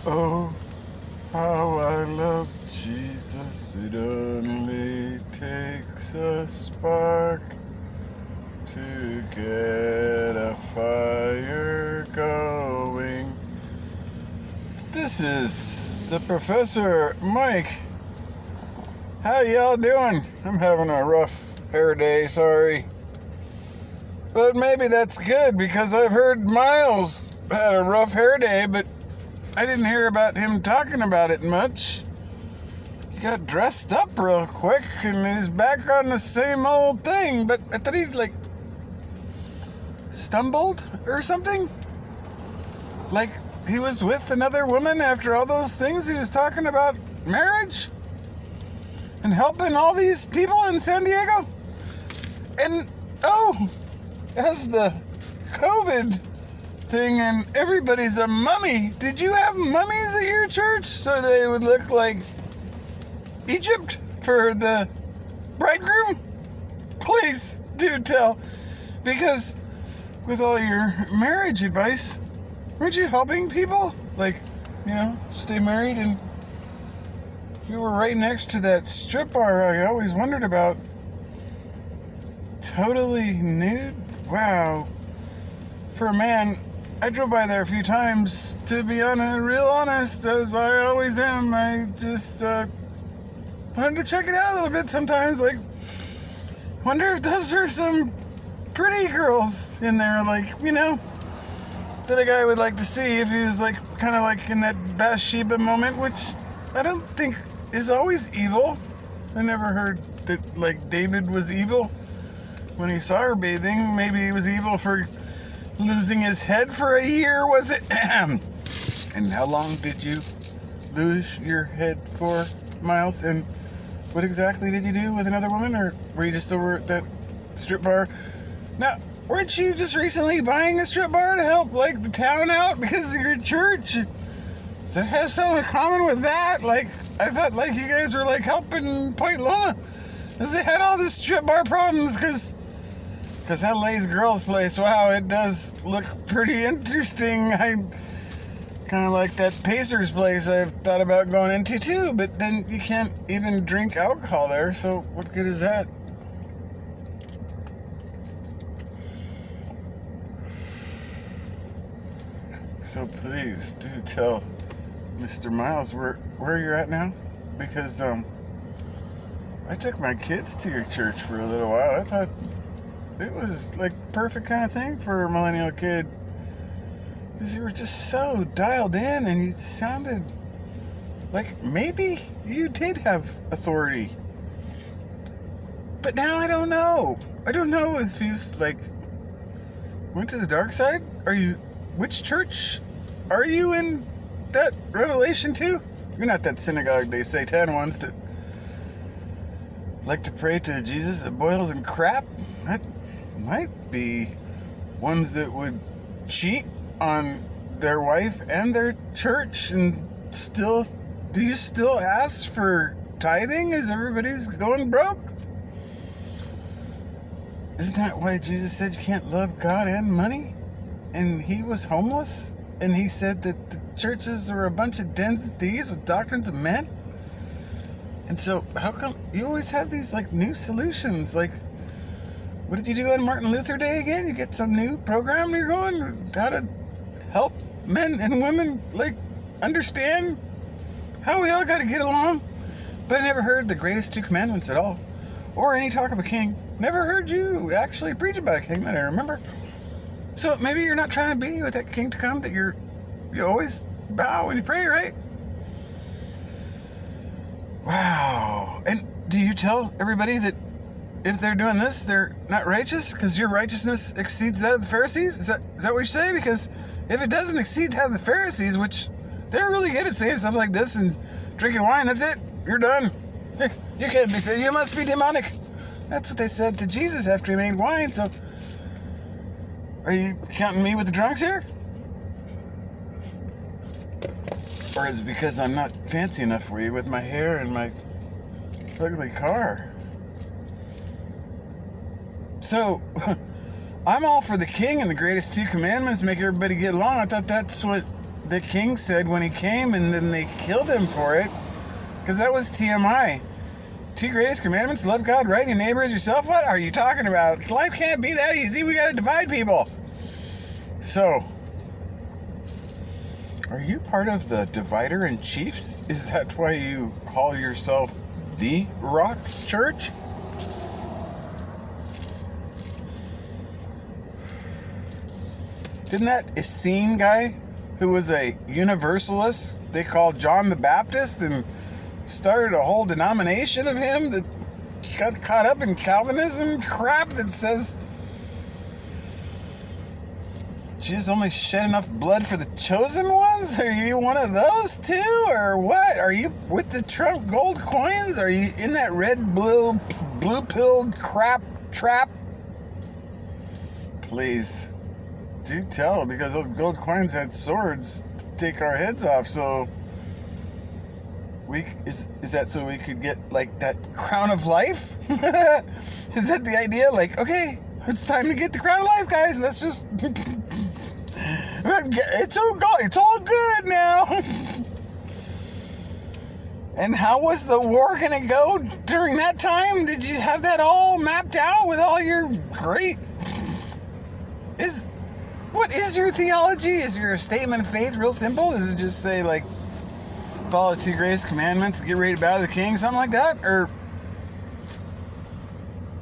Oh, how I love Jesus. It only takes a spark to get a fire going. This is the Professor Mike. How y'all doing? I'm having a rough hair day, sorry. But maybe that's good because I've heard Miles had a rough hair day, but I didn't hear about him talking about it much. He got dressed up real quick and he's back on the same old thing, but I thought he stumbled or something? Like he was with another woman after all those things he was talking about marriage? And helping all these people in San Diego? And, as the COVID thing and everybody's a mummy, did you have mummies at your church so they would look like Egypt for the bridegroom? Please do tell. Because with all your marriage advice, weren't you helping people? Stay married, and you were right next to that strip bar I always wondered about. Totally nude? Wow. For a man, I drove by there a few times. To be real honest, as I always am, I just wanted to check it out a little bit sometimes. Wonder if those are some pretty girls in there, that a guy would like to see if he was kind of in that Bathsheba moment, which I don't think is always evil. I never heard that David was evil when he saw her bathing. Maybe he was evil for losing his head for a year, was it? And how long did you lose your head for, Miles? And what exactly did you do with another woman? Or were you just over at that strip bar? Now, weren't you just recently buying a strip bar to help the town out because of your church? Does it have something in common with that? I thought you guys were helping Point Loma. Because they had all this strip bar problems because LA's girls' place, wow, it does look pretty interesting. I kind of like that Pacers place I've thought about going into too, but then you can't even drink alcohol there, so what good is that? So please do tell Mr. Miles where you're at now, because I took my kids to your church for a little while. I thought it was perfect kind of thing for a millennial kid, because you were just so dialed in and you sounded like maybe you did have authority. But now I don't know if you've went to the dark side. Which church are you in that Revelation to? You're not that synagogue de Satan ones that like to pray to Jesus that boils in crap. That might be ones that would cheat on their wife and their church and do you still ask for tithing as everybody's going broke? Isn't that why Jesus said you can't love God and money? And he was homeless? And he said that the churches are a bunch of dens of thieves with doctrines of men? And so, how come you always have these new solutions? What did you do on Martin Luther Day again? You get some new program you're going? How to help men and women understand how we all got to get along? But I never heard the greatest 2 commandments at all, or any talk of a king. Never heard you actually preach about a king that I remember. So maybe you're not trying to be with that king to come that you always bow when you pray, right? Wow. And do you tell everybody that if they're doing this, they're not righteous because your righteousness exceeds that of the Pharisees? Is that what you say? Because if it doesn't exceed that of the Pharisees, which they're really good at saying stuff like this and drinking wine, that's it. You're done. You can't be saying, you must be demonic. That's what they said to Jesus after he made wine. So are you counting me with the drunks here? Or is it because I'm not fancy enough for you with my hair and my ugly car? So, I'm all for the king and the greatest 2 commandments, make everybody get along. I thought that's what the king said when he came, and then they killed him for it, because that was TMI. 2 greatest commandments: love God, right, your neighbor as yourself. What are you talking about? Life can't be that easy. We got to divide people. So, are you part of the Divider in Chiefs? Is that why you call yourself the Rock Church? Didn't that Essene guy, who was a Universalist, they called John the Baptist, and started a whole denomination of him that got caught up in Calvinism crap that says Jesus only shed enough blood for the chosen ones? Are you one of those too, or what? Are you with the Trump gold coins? Are you in that red, blue-pilled crap trap? Please, do tell, because those gold coins had swords to take our heads off, so is that so we could get, like, that crown of life? Is that the idea? Like, okay, it's time to get the crown of life, guys. Let's just it's all good now. And how was the war gonna go during that time? Did you have that all mapped out with all your great... What is your theology? Is your statement of faith real simple? Does it just say, like, follow the 2 greatest commandments, get ready to bow to the king, something like that? Or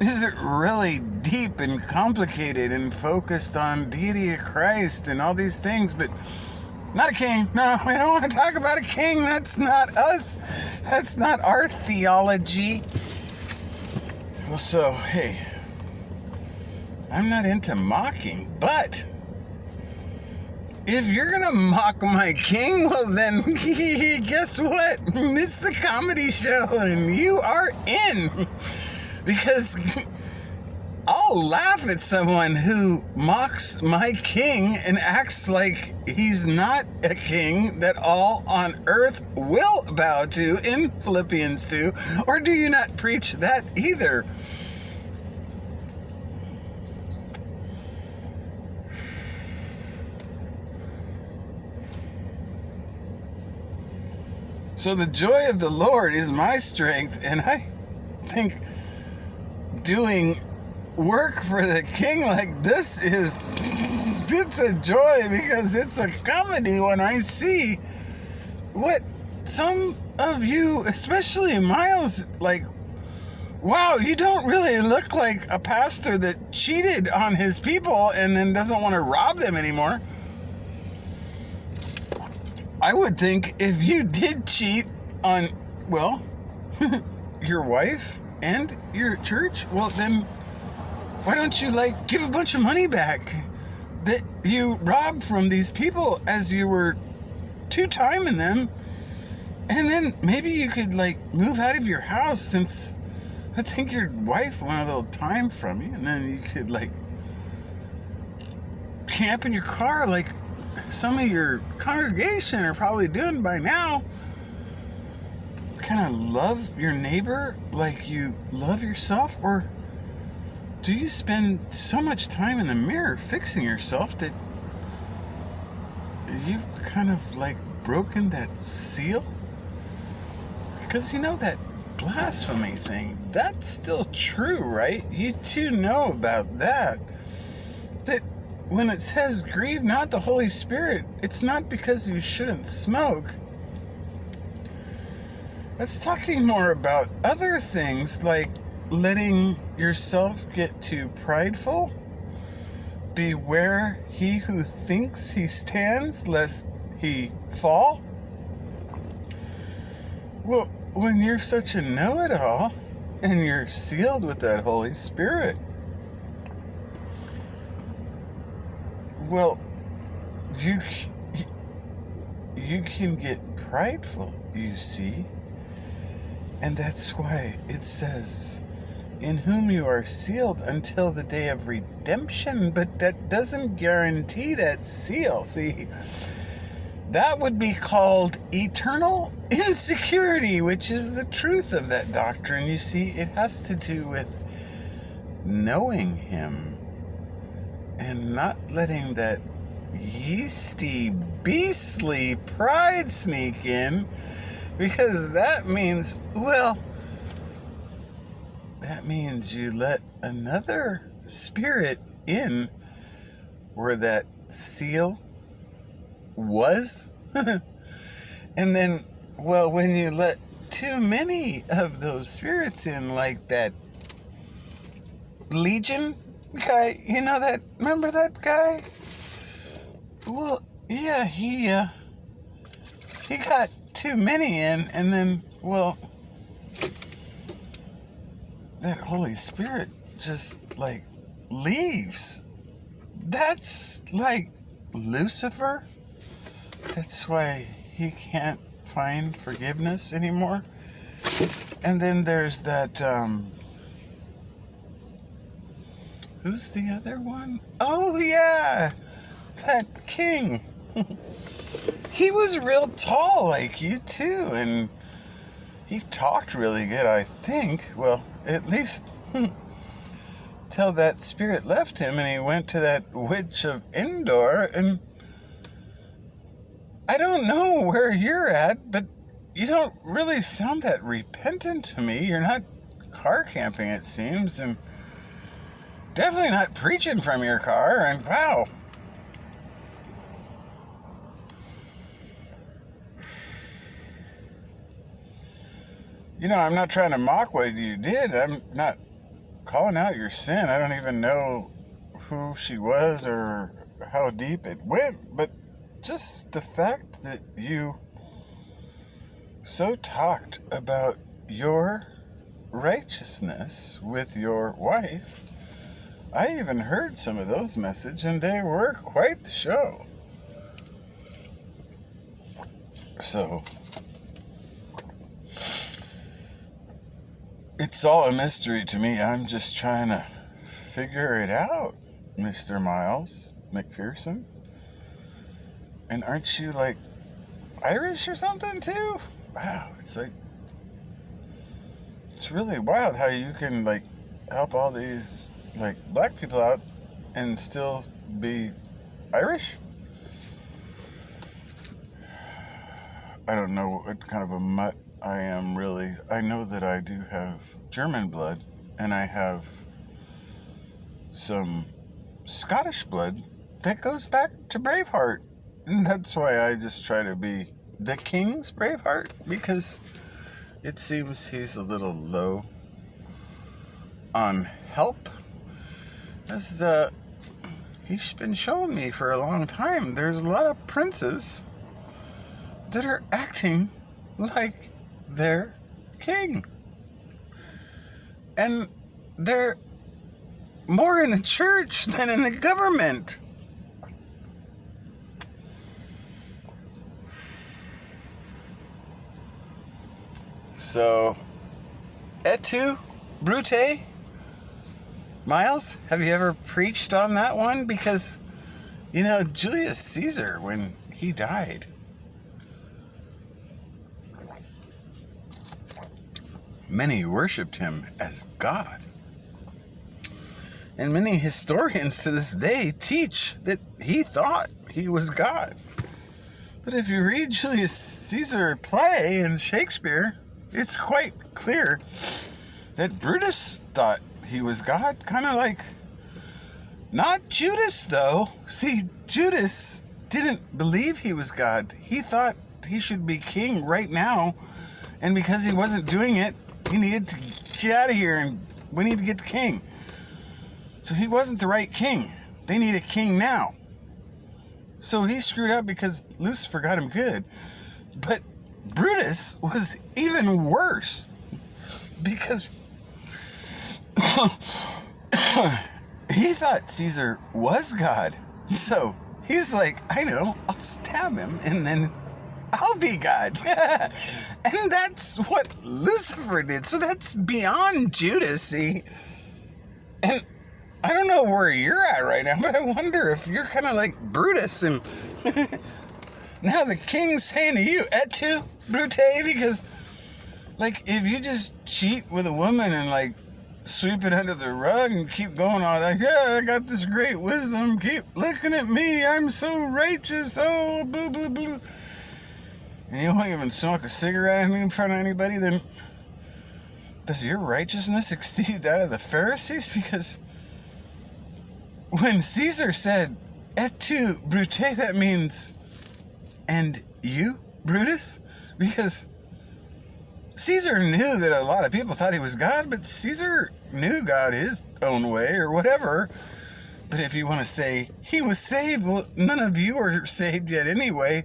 is it really deep and complicated and focused on deity of Christ and all these things, but not a king? No, we don't want to talk about a king. That's not us. That's not our theology. Well, so, hey, I'm not into mocking, but if you're gonna mock my king, well then, guess what? It's the comedy show, and you are in. Because I'll laugh at someone who mocks my king and acts like he's not a king that all on earth will bow to in Philippians 2. Or do you not preach that either? So the joy of the Lord is my strength, and I think doing work for the king like this it's a joy, because it's a comedy when I see what some of you, especially Miles, like, wow, you don't really look like a pastor that cheated on his people and then doesn't want to rob them anymore. I would think if you did cheat on, well, your wife and your church, well, then why don't you, like, give a bunch of money back that you robbed from these people as you were two-timing them, and then maybe you could, like, move out of your house, since I think your wife wanted a little time from you, and then you could, like, camp in your car like some of your congregation are probably doing by now. Kind of love your neighbor like you love yourself? Or do you spend so much time in the mirror fixing yourself that you've kind of, like, broken that seal? Because, you know, that blasphemy thing, that's still true, right? You too know about that. That when it says grieve not the Holy Spirit, it's not because you shouldn't smoke. That's talking more about other things, like letting yourself get too prideful. Beware he who thinks he stands, lest he fall. Well, when you're such a know-it-all, and you're sealed with that Holy Spirit, well, you can get prideful, you see. And that's why it says, in whom you are sealed until the day of redemption. But that doesn't guarantee that seal. See, that would be called eternal insecurity, which is the truth of that doctrine. You see, it has to do with knowing him and not letting that yeasty, beastly pride sneak in, because that means, well, that means you let another spirit in where that seal was. And then, well, when you let too many of those spirits in, like that Legion guy, you know that, remember that guy? Well, yeah, he got too many in, and then, well, that Holy Spirit just, like, leaves. That's like Lucifer. That's why he can't find forgiveness anymore. And then there's that, who's the other one? Oh, yeah, that king. He was real tall like you too, and he talked really good, I think. Well, at least till that spirit left him and he went to that witch of Endor. And I don't know where you're at, but you don't really sound that repentant to me. You're not car camping, it seems, and definitely not preaching from your car. And wow. You know, I'm not trying to mock what you did. I'm not calling out your sin. I don't even know who she was or how deep it went, but just the fact that you so talked about your righteousness with your wife. I even heard some of those messages, and they were quite the show. So it's all a mystery to me. I'm just trying to figure it out, Mr. Miles McPherson. And aren't you, like, Irish or something, too? Wow, it's like, it's really wild how you can, like, help all these, like, black people out and still be Irish? I don't know what kind of a mutt I am, really. I know that I do have German blood, and I have some Scottish blood that goes back to Braveheart. And that's why I just try to be the King's Braveheart, because it seems he's a little low on help. As he's been showing me for a long time, there's a lot of princes that are acting like they're king. And they're more in the church than in the government. So, et tu, Brute? Miles, have you ever preached on that one? Because, you know, Julius Caesar, when he died, many worshipped him as God. And many historians to this day teach that he thought he was God. But if you read Julius Caesar play in Shakespeare, it's quite clear that Brutus thought he was God. Kind of like, not Judas, though. See, Judas didn't believe he was God. He thought he should be king right now. And because he wasn't doing it, he needed to get out of here, and we need to get the king. So he wasn't the right king. They need a king now. So he screwed up because Lucifer got him good. But Brutus was even worse, because he thought Caesar was God. So he's like, I know, I'll stab him and then I'll be God. And that's what Lucifer did. So that's beyond Judas, see? And I don't know where you're at right now, but I wonder if you're kind of like Brutus, and now the king's saying to you, et tu, Brute? Because, like, if you just cheat with a woman and, like, sweep it under the rug and keep going on like, yeah, I got this great wisdom. Keep looking at me. I'm so righteous. Oh, boo, boo, boo. And you won't even smoke a cigarette in front of anybody, then does your righteousness exceed that of the Pharisees? Because when Caesar said, et tu, Brute, that means, and you, Brutus? Because Caesar knew that a lot of people thought he was God, but Caesar knew God his own way or whatever. But if you want to say he was saved, well, none of you are saved yet anyway.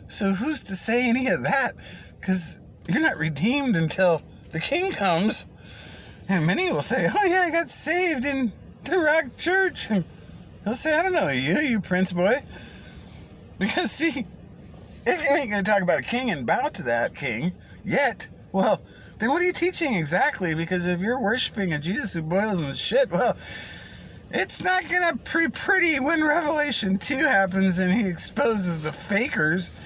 So who's to say any of that? Because you're not redeemed until the king comes. And many will say, oh yeah, I got saved in the Rock Church. And he'll say, I don't know you Prince boy. Because see, if you ain't going to talk about a king and bow to that king yet, well, then what are you teaching exactly? Because if you're worshiping a Jesus who boils in shit, well, it's not going to be pretty when Revelation 2 happens and he exposes the fakers.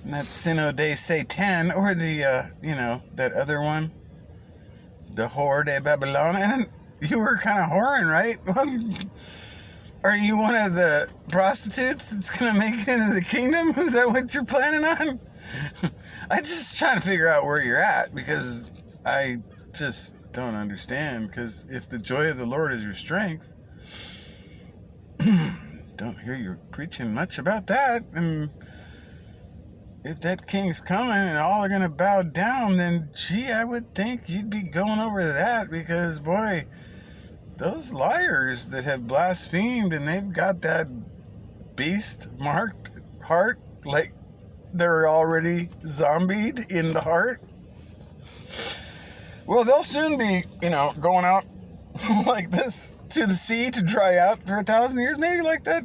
And that's Sino de Satan, or the, that other one, the Whore de Babylon. And you were kind of whoring, right? Are you one of the prostitutes that's going to make it into the kingdom? Is that what you're planning on? I'm just trying to figure out where you're at, because I just don't understand. Because if the joy of the Lord is your strength, don't hear you preaching much about that. And if that king's coming and all are going to bow down, then gee, I would think you'd be going over that, because boy, those liars that have blasphemed and they've got that beast marked heart, like they're already zombied in the heart, well, they'll soon be, going out like this to the sea to dry out for 1,000 years, maybe like that,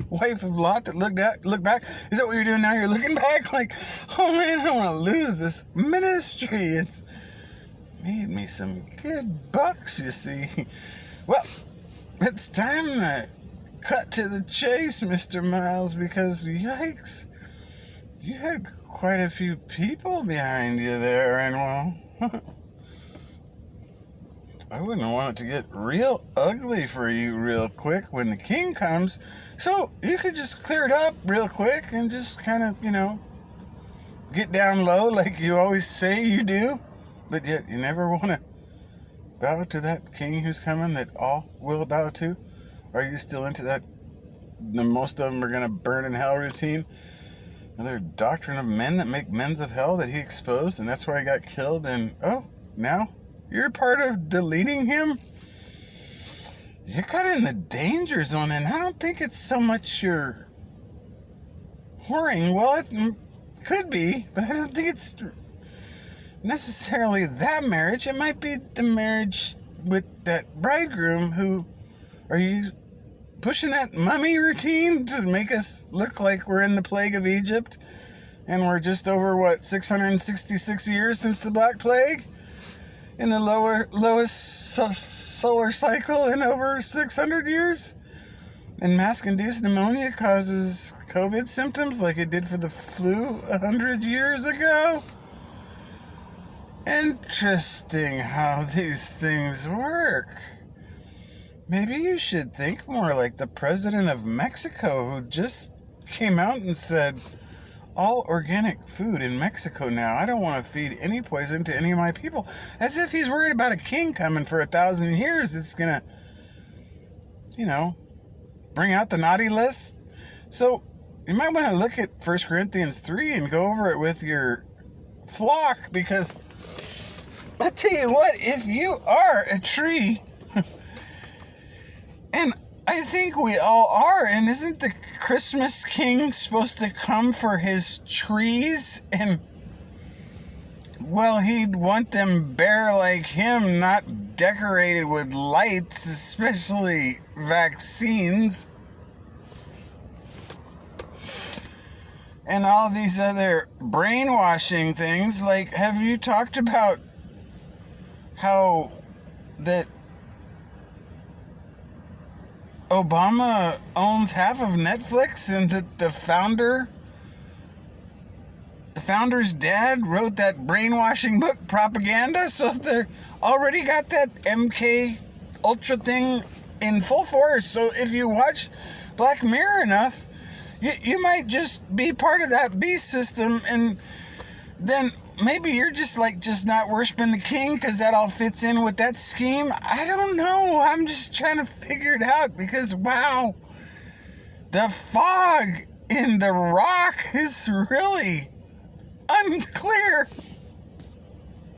wife of Lot that looked back. Is that what you're doing now? You're looking back like, oh man, I don't want to lose this ministry. It's made me some good bucks, you see. Well, it's time to cut to the chase, Mr. Miles, because yikes, you had quite a few people behind you there, and well, I wouldn't want it to get real ugly for you real quick when the king comes. So you could just clear it up real quick and just kind of, get down low like you always say you do. But yet you never want to bow to that king who's coming that all will bow to. Are you still into that? The most of them are going to burn in hell routine. Another doctrine of men that make men's of hell that he exposed, and that's why he got killed. And now you're part of deleting him? You're kind of in the danger zone, and I don't think it's so much your whoring. Well, it could be, but I don't think it's necessarily that marriage. It might be the marriage with that bridegroom who... Are you pushing that mummy routine to make us look like we're in the plague of Egypt and we're just over, 666 years since the Black Plague? In the lowest solar cycle in over 600 years? And mask-induced pneumonia causes COVID symptoms like it did for the flu 100 years ago? Interesting how these things work. Maybe you should think more like the president of Mexico, who just came out and said, all organic food in Mexico now. I don't want to feed any poison to any of my people. As if he's worried about a king coming for 1,000 years. It's going to, bring out the naughty list. So you might want to look at 1 Corinthians 3 and go over it with your flock, because I'll tell you what, if you are a tree, and I think we all are, and isn't the Christmas king supposed to come for his trees? And, well, he'd want them bare like him, not decorated with lights, especially vaccines. And all these other brainwashing things. Like, have you talked about how that Obama owns half of Netflix, and that the founder the founder's dad wrote that brainwashing book, Propaganda, so they're already got that MK Ultra thing in full force. So if you watch Black Mirror enough, you might just be part of that beast system, and then maybe you're just not worshiping the king because that all fits in with that scheme. I don't know. I'm just trying to figure it out because, wow, the fog in The Rock is really unclear.